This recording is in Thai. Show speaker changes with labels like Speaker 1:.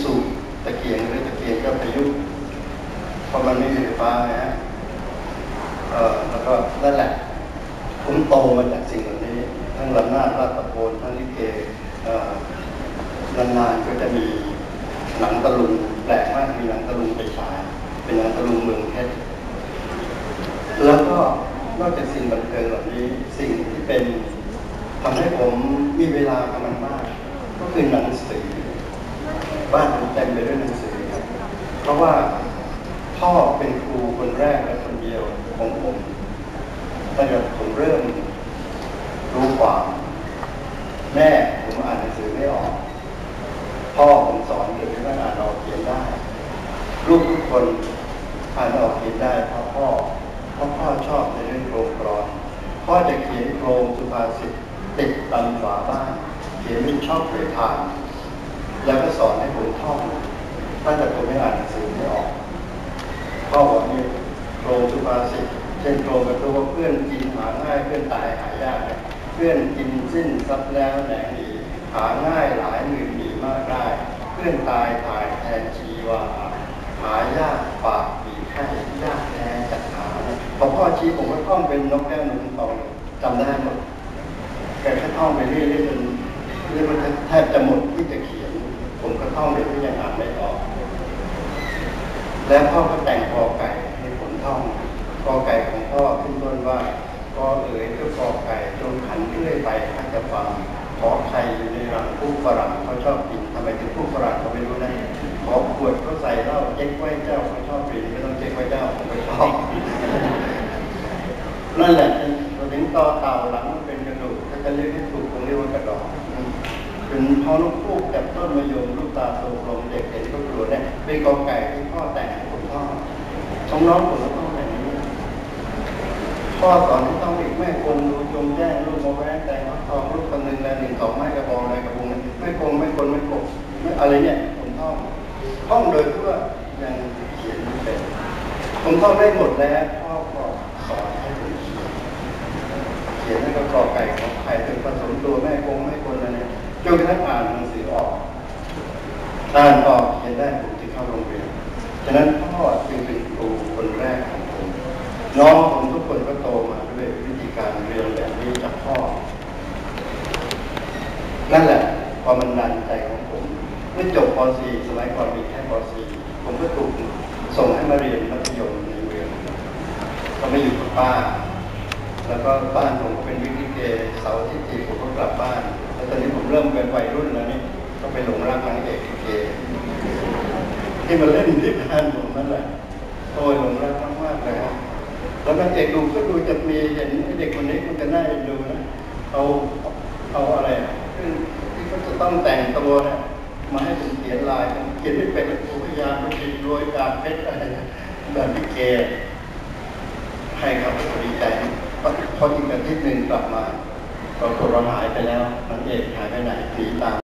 Speaker 1: สูบตะเกียงหรือตะเกียงก็ประยุกต์เพราะมันไม่มีไฟฟ้านะฮะแล้วก็นั่นแหละผมโตมาจากสิ่งเหล่านี้ทั้งระนาดราชตะโพนทั้งลิเกนานๆก็จะมีหนังตะลุงแปลกมากมีหนังตะลุงไปฉายเป็นหนังตะลุงเมืองเพชรแล้วก็นอกจากสิ่งบันเทิงเหล่านี้สิ่งที่เป็นทำให้ผมมีเวลากับมันมากก็คือหนังสือบ้านผมเต็มไปด้วยหนังสือครับเพราะว่าพ่อเป็นครูคนแรกและคนเดียวของผมตั้งแต่ผมเริ่มรู้ความแม่ผมอ่านหนังสือไม่ออกพ่อผมสอนเด็กให้อ่านออกเขียนได้ลูกทุกคนอ่านออกเขียนได้เพราะพ่อชอบในเรื่องโครงกลอนพ่อจะเขียนโครงสุภาษิตติดตามฝาบ้านเขียนเป็นชอบด้วยผ่านแล้วก็สอนให้ผมท่องตั้งแต่ผมไม่อ่านหนังสือไม่ออกพ่อบอกนี่โครงสุภาษิตเช่นโครงกระตัวเพื่อนกินหาง่ายเพื่อนตายหายากเพื่อนกินสิ้นซับแล้วแหนดีหาง่ายหลายหมื่นมีมากได้เพื่อนตายถ่ายแทนชีวาหายากปากปีแค่ยากแท้จัดหาพอพ่อชี้ผมก็ท่องเป็นนกแก้วนกทองจำได้หมดแกก็ท่องไปเรื่อยๆจนมันแทบจะหมดที่จะเขียนผมก็ท่องไปที่ยังอ่านไม่ออกแล้วพ่อก็แต่งกอไก่ให้ผมท่องกอไก่ของพ่อขึ้นต้นว่ากอเอ๋ยก็กอไก่จงขันเรื่อยไปถ้าจะฟังขอใครอยู่ในรังผู้ฝรั่งเขาชอบกินทำไมถึงผู้ฝรั่งเขาไม่รู้นะขอขวดเขาใส่เหล้าเจ๊กไว้เจ้าเขาชอบกินไม่ต้องเจ๊กไว้เจ้าผมไม่ชอบนั่นแหละเราถึงต่อเต่าหลังมันเป็นกระดูกถ้าจะเรียกให้ถูกตรงเรียกว่ากระดองเป็นพอลูกพูกจากต้นมะยมลูกตาโตกลมเด็กเห็นก็กลัวเนี่ยเป็นกอไก่ที่พ่อแต่งให้ผมท่องน้องผมก็ต้องแบบนี้พ่อสอนที่ต้องอีกแม่คงดูจงแจ้งลูกมาแวงแต่งทองลูกคนหนึ่งแล้ว1 2ไม้กระบองอะไรกระบุงไม่คงไม่คนไม่กบไม่อะไรเนี่ยผมท่องโดยที่ว่ายังเขียนไม่เป็นผมท่องได้หมดแล้วพ่อก็สอนให้ผมเขียนให้กับกอไก่ของไข่เป็นผสมตัวแม่คงไม่คนอะไรจนกระทั่งอ่านหนังสือออกอ่านออกเขียนได้ผมที่เข้าโรงเรียนฉะนั้นพ่อจึงเป็นครูคนแรกของผมน้องผมทุกคนก็โตมาด้วยวิธีการเรียนแบบนี้จากพ่อนั่นแหละความบันดาลใจของผมเมื่อจบป .4 สมัยก่อนมีแค่ป .4 ผมก็ถูกส่งให้มาเรียนมัธยมในเมืองก็ไม่อยู่กับป้าแล้วก็บ้านผมเป็นวิกฤตเสาร์อาทิตย์ผมก็กลับบ้านแล้วตอนนี้ผมเริ่มเป็นวัยรุ่นแล้วนี่ก็ไปหลงรักนางเอกลิเกที่มาเล่นที่บ้านผมนั่นแหละโอ้ยหลงรักมากๆเลยครับแล้วนางเอกดูก็ดูจะมีเห็นเด็กคนนี้มันจะน่าเอ็นดูนะเอาอะไรที่เขาจะต้องแต่งตัวนะมาให้ผมเขียนลายผมเขียนไม่เป็นผมพยายามไปติดโรยกาบเพชรอะไรแบบลิเกให้ครับดีใจพออีกอาทิตย์หนึ่งกลับมาปรากฏว่าหายไปแล้วนางเอกหายไปไหนหนีตาม